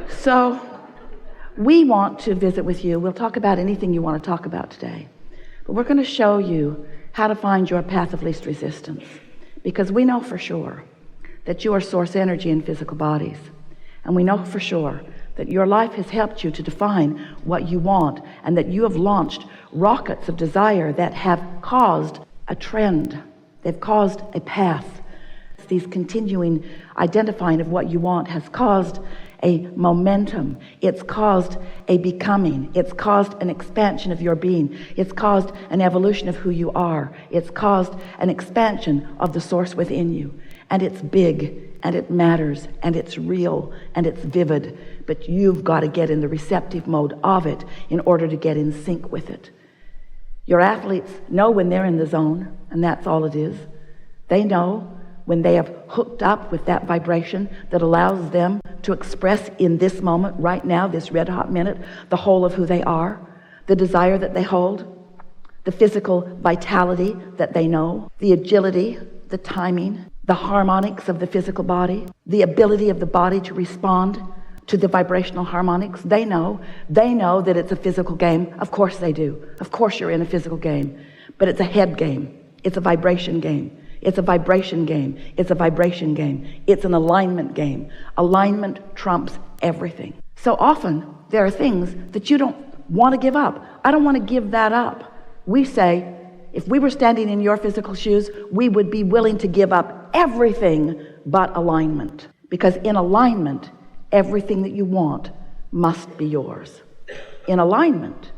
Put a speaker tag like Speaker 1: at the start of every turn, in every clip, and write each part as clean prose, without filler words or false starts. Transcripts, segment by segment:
Speaker 1: So we want to visit with you. We'll talk about anything you want to talk about today. But we're going to show you how to find your path of least resistance. Because we know for sure that you are source energy in physical bodies. And we know for sure that your life has helped you to define what you want, and that you have launched rockets of desire that have caused a trend. They've caused a path. These continuing identifying of what you want has caused a momentum. It's caused a becoming. It's caused an expansion of your being. It's caused an evolution of who you are. It's caused an expansion of the source within you. And it's big, and it matters, and it's real, and it's vivid. But you've got to get in the receptive mode of it in order to get in sync with it. Your athletes know when they're in the zone, and that's all it is. They know when they have hooked up with that vibration that allows them to express in this moment, right now, this red hot minute, the whole of who they are, the desire that they hold, the physical vitality that they know, the agility, the timing, the harmonics of the physical body, the ability of the body to respond to the vibrational harmonics. They know that it's a physical game. Of course they do. Of course you're in a physical game, but it's a head game. It's a vibration game. It's a vibration game. It's a vibration game. It's an alignment game. Alignment trumps everything. So often there are things that you don't want to give up. I don't want to give that up. We say, if we were standing in your physical shoes, we would be willing to give up everything but alignment. Because in alignment, everything that you want must be yours. In alignment,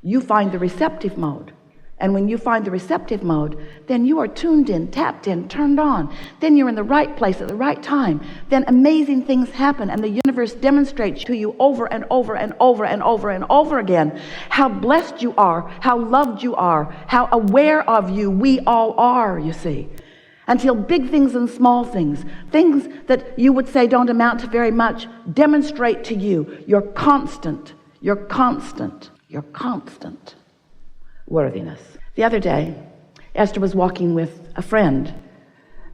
Speaker 1: you find the receptive mode. And when you find the receptive mode, then you are tuned in, tapped in, turned on. Then you're in the right place at the right time. Then amazing things happen, and the universe demonstrates to you over and over and over and over and over again how blessed you are, how loved you are, how aware of you we all are, you see. Until big things and small things that you would say don't amount to very much, demonstrate to you your constant worthiness. The other day, Esther was walking with a friend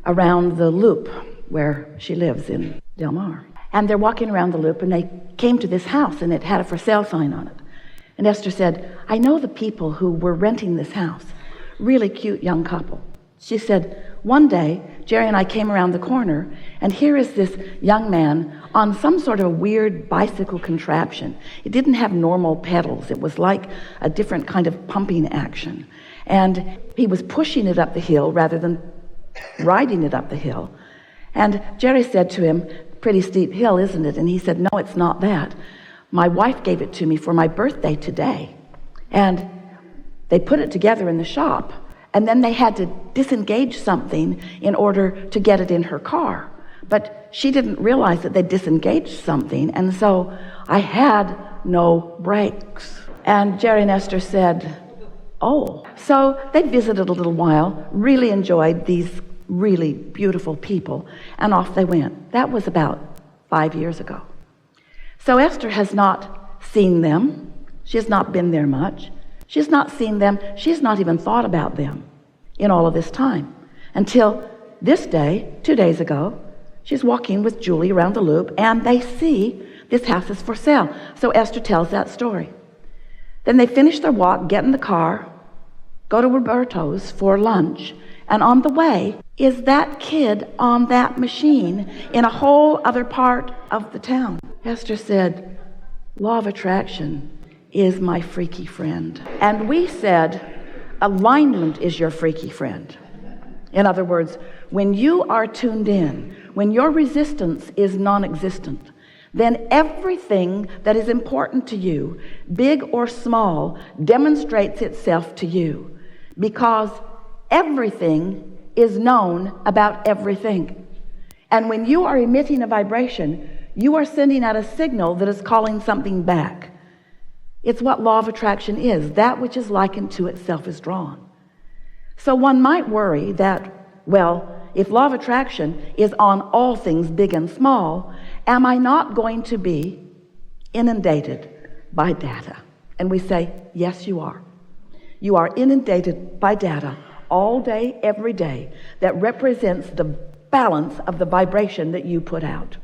Speaker 1: around the loop where she lives in Del Mar. And they're walking around the loop, and they came to this house, and it had a for sale sign on it. And Esther said, I know the people who were renting this house. Really cute young couple. She said, one day, Jerry and I came around the corner, and here is this young man on some sort of weird bicycle contraption. It didn't have normal pedals. It was like a different kind of pumping action. And he was pushing it up the hill rather than riding it up the hill. And Jerry said to him, pretty steep hill, isn't it? And he said, no, it's not that. My wife gave it to me for my birthday today. And they put it together in the shop. And then they had to disengage something in order to get it in her car. But she didn't realize that they disengaged something, and so I had no brakes. And Jerry and Esther said, oh. So they visited a little while, really enjoyed these really beautiful people, and off they went. That was about 5 years ago. So Esther has not seen them. She has not been there much. She's not seen them. She's not even thought about them in all of this time. Until this day, 2 days ago, she's walking with Julie around the loop, and they see this house is for sale. So Esther tells that story. Then they finish their walk, get in the car, go to Roberto's for lunch, and on the way is that kid on that machine in a whole other part of the town. Esther said, law of attraction is my freaky friend. And we said, alignment is your freaky friend. In other words, when you are tuned in, when your resistance is non-existent, then everything that is important to you, big or small, demonstrates itself to you, because everything is known about everything. And when you are emitting a vibration, you are sending out a signal that is calling something back. It's what law of attraction is. That which is likened to itself is drawn. So one might worry that, well, if law of attraction is on all things big and small, am I not going to be inundated by data? And we say, yes, you are. You are inundated by data all day, every day, that represents the balance of the vibration that you put out.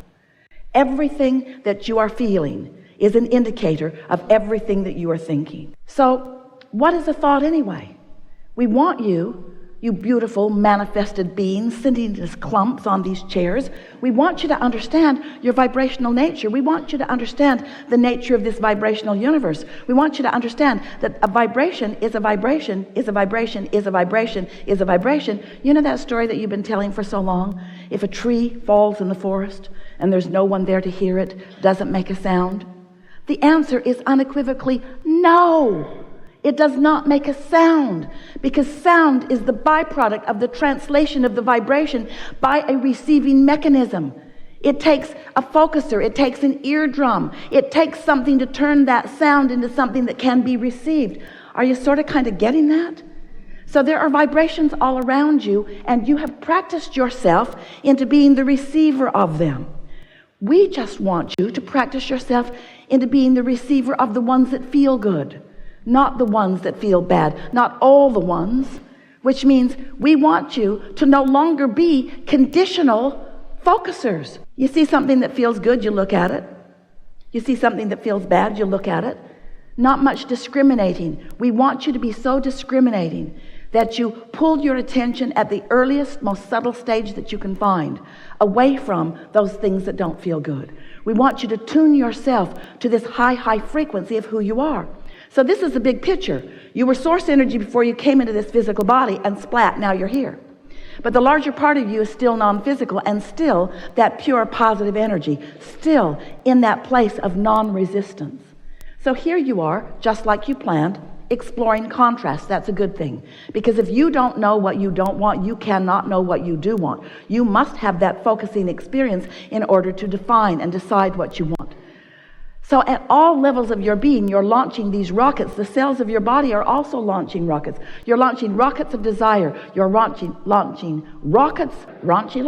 Speaker 1: Everything that you are feeling is an indicator of everything that you are thinking. So what is a thought anyway? We want you beautiful manifested beings sitting as clumps on these chairs. We want you to understand your vibrational nature. We want you to understand the nature of this vibrational universe. We want you to understand that a vibration is a vibration, is a vibration, is a vibration, is a vibration. You know that story that you've been telling for so long? If a tree falls in the forest and there's no one there to hear it, doesn't make a sound? The answer is unequivocally no. It does not make a sound, because sound is the byproduct of the translation of the vibration by a receiving mechanism. It takes a focuser, it takes an eardrum, it takes something to turn that sound into something that can be received. Are you sort of kind of getting that? So there are vibrations all around you, and you have practiced yourself into being the receiver of them. We just want you to practice yourself into being the receiver of the ones that feel good. Not the ones that feel bad, not all the ones, which means we want you to no longer be conditional focusers. You see something that feels good, you look at it. You see something that feels bad, you look at it. Not much discriminating. We want you to be so discriminating that you pull your attention at the earliest, most subtle stage that you can find, away from those things that don't feel good. We want you to tune yourself to this high frequency of who you are. So this is the big picture. You were source energy before you came into this physical body, and splat, now you're here. But the larger part of you is still non-physical, and still that pure positive energy, still in that place of non-resistance. So here you are, just like you planned, exploring contrast. That's a good thing, because if you don't know what you don't want, you cannot know what you do want. You must have that focusing experience in order to define and decide what you want. So at all levels of your being, you're launching these rockets. The cells of your body are also launching rockets. You're launching rockets of desire. You're launching rockets, rockets.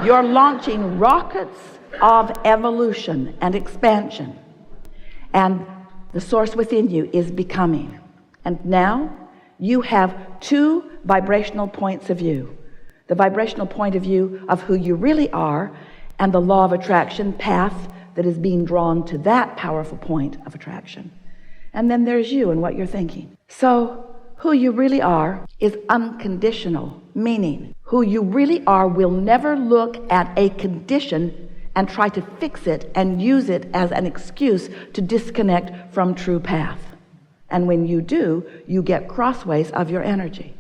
Speaker 1: You're launching rockets of evolution and expansion. And the source within you is becoming. And now you have two vibrational points of view. The vibrational point of view of who you really are, and the law of attraction path that is being drawn to that powerful point of attraction. And then there's you and what you're thinking. So who you really are is unconditional, meaning who you really are will never look at a condition and try to fix it and use it as an excuse to disconnect from true path. And when you do, you get crossways of your energy.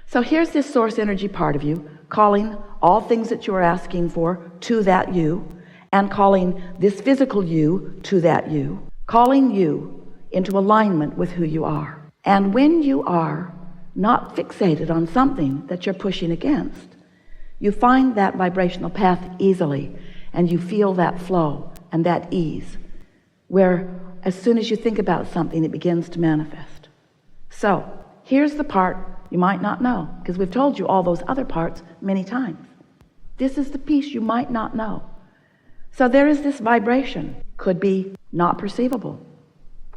Speaker 1: So here's this source energy part of you, calling all things that you are asking for to that you, and calling this physical you to that you, calling you into alignment with who you are. And when you are not fixated on something that you're pushing against, you find that vibrational path easily, and you feel that flow and that ease, where as soon as you think about something, it begins to manifest. So here's the part you might not know, because we've told you all those other parts many times. This is the piece you might not know. So there is this vibration. Could be not perceivable.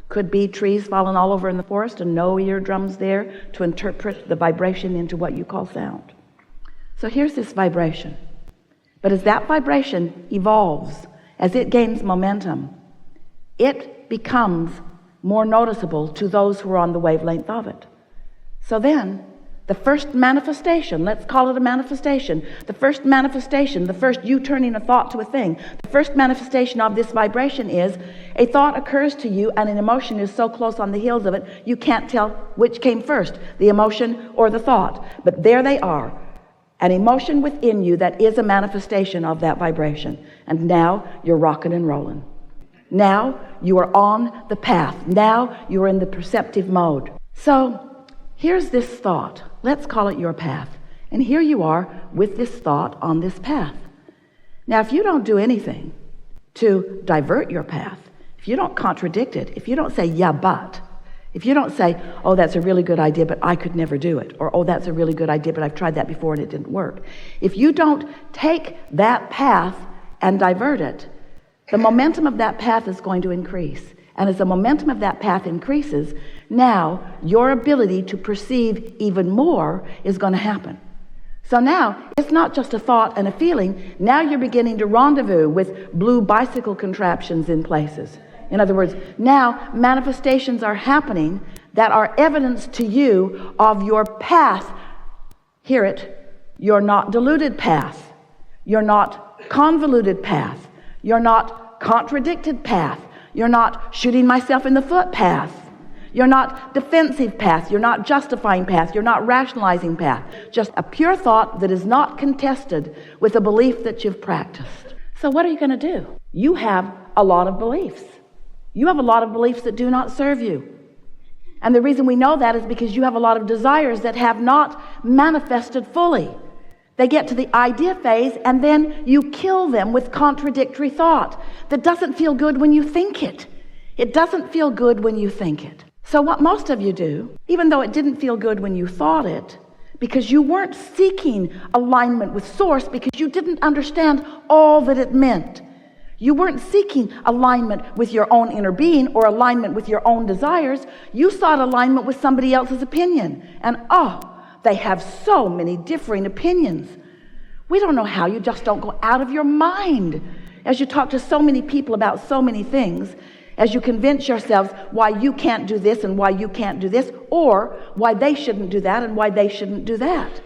Speaker 1: Could be trees falling all over in the forest and no eardrums there to interpret the vibration into what you call sound. So here's this vibration. But as that vibration evolves, as it gains momentum, it becomes more noticeable to those who are on the wavelength of it. So then, the first manifestation, let's call it a manifestation, the first you turning a thought to a thing, the first manifestation of this vibration is a thought occurs to you and an emotion is so close on the heels of it, you can't tell which came first, the emotion or the thought. But there they are, an emotion within you that is a manifestation of that vibration. And now you're rocking and rolling. Now you are on the path. Now you are in the perceptive mode. So here's this thought. Let's call it your path. And here you are with this thought on this path. Now, if you don't do anything to divert your path, if you don't contradict it, if you don't say, yeah, but, if you don't say, oh, that's a really good idea, but I could never do it, or oh, that's a really good idea, but I've tried that before and it didn't work. If you don't take that path and divert it, the momentum of that path is going to increase. And as the momentum of that path increases, now your ability to perceive even more is going to happen. So now, it's not just a thought and a feeling. Now you're beginning to rendezvous with blue bicycle contraptions in places. In other words, now manifestations are happening that are evidence to you of your path. Hear it, your not diluted path. Your not convoluted path. Your not contradicted path. You're not shooting myself in the foot path. You're not defensive path. You're not justifying path. You're not rationalizing path. Just a pure thought that is not contested with a belief that you've practiced. So what are you going to do? You have a lot of beliefs. You have a lot of beliefs that do not serve you. And the reason we know that is because you have a lot of desires that have not manifested fully. They get to the idea phase and then you kill them with contradictory thought that doesn't feel good when you think it. It doesn't feel good when you think it. So what most of you do, even though it didn't feel good when you thought it, because you weren't seeking alignment with source, because you didn't understand all that it meant. You weren't seeking alignment with your own inner being or alignment with your own desires. You sought alignment with somebody else's opinion. And they have so many differing opinions. We don't know how. You just don't go out of your mind as you talk to so many people about so many things, as you convince yourselves why you can't do this and why you can't do this, or why they shouldn't do that and why they shouldn't do that.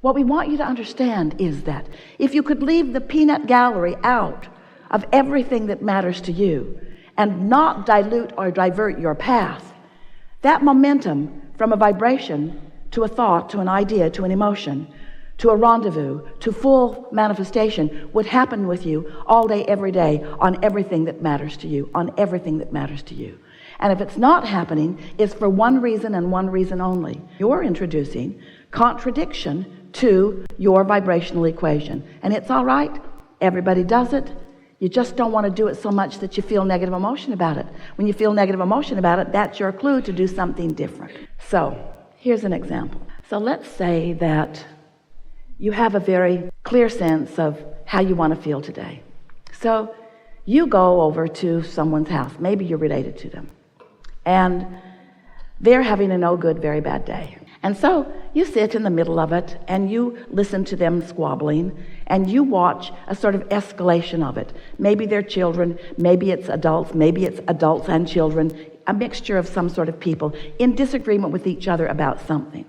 Speaker 1: What we want you to understand is that if you could leave the peanut gallery out of everything that matters to you and not dilute or divert your path, that momentum from a vibration to a thought, to an idea, to an emotion, to a rendezvous, to full manifestation would happen with you all day, every day, on everything that matters to you, on everything that matters to you. And if it's not happening, it's for one reason and one reason only. You're introducing contradiction to your vibrational equation. And it's all right. Everybody does it. You just don't want to do it so much that you feel negative emotion about it. When you feel negative emotion about it, that's your clue to do something different. So here's an example. So let's say that you have a very clear sense of how you want to feel today. So you go over to someone's house. Maybe you're related to them. And they're having a no good, very bad day. And so you sit in the middle of it and you listen to them squabbling and you watch a sort of escalation of it. Maybe they're children, maybe it's adults and children, a mixture of some sort of people in disagreement with each other about something.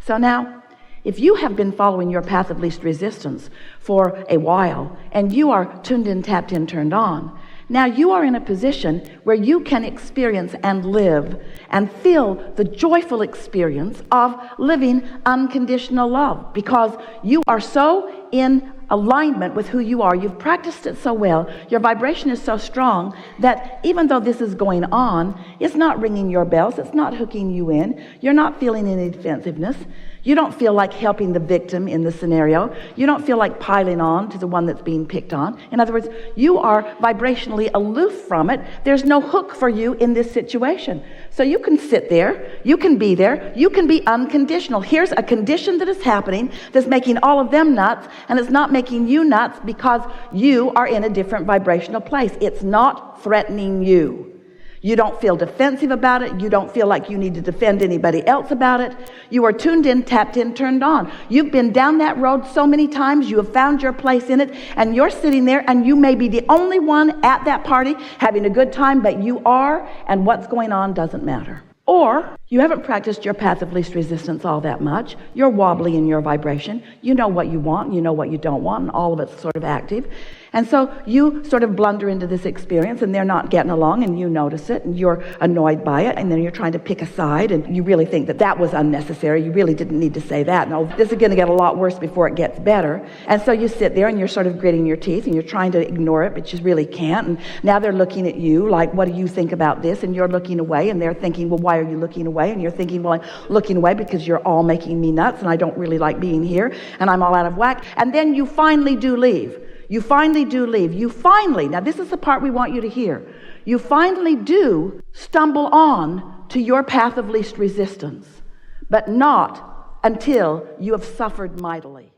Speaker 1: So now, if you have been following your path of least resistance for a while and you are tuned in, tapped in, turned on, now you are in a position where you can experience and live and feel the joyful experience of living unconditional love, because you are so in alignment with who you are. You've practiced it so well. Your vibration is so strong that even though this is going on, it's not ringing your bells. It's not hooking you in. You're not feeling any defensiveness. You don't feel like helping the victim in the scenario. You don't feel like piling on to the one that's being picked on. In other words, you are vibrationally aloof from it. There's no hook for you in this situation. So you can sit there. You can be there. You can be unconditional. Here's a condition that is happening that's making all of them nuts, and it's not making you nuts because you are in a different vibrational place. It's not threatening you. You don't feel defensive about it. You don't feel like you need to defend anybody else about it. You are tuned in, tapped in, turned on. You've been down that road so many times. You have found your place in it, and you're sitting there, and you may be the only one at that party having a good time, but you are, and what's going on doesn't matter. Or you haven't practiced your path of least resistance all that much. You're wobbly in your vibration. You know what you want, and you know what you don't want, and all of it's sort of active. And so you sort of blunder into this experience, and they're not getting along, and you notice it, and you're annoyed by it, and then you're trying to pick a side, and you really think that that was unnecessary. You really didn't need to say that. No, this is going to get a lot worse before it gets better. And so you sit there, and you're sort of gritting your teeth, and you're trying to ignore it, but you really can't. And now they're looking at you like, what do you think about this? And you're looking away, and they're thinking, well, why are you looking away? And you're thinking, well, I'm looking away because you're all making me nuts, and I don't really like being here, and I'm all out of whack. And then you finally do leave. You finally do leave. You finally, now this is the part we want you to hear. You finally do stumble on to your path of least resistance, but not until you have suffered mightily.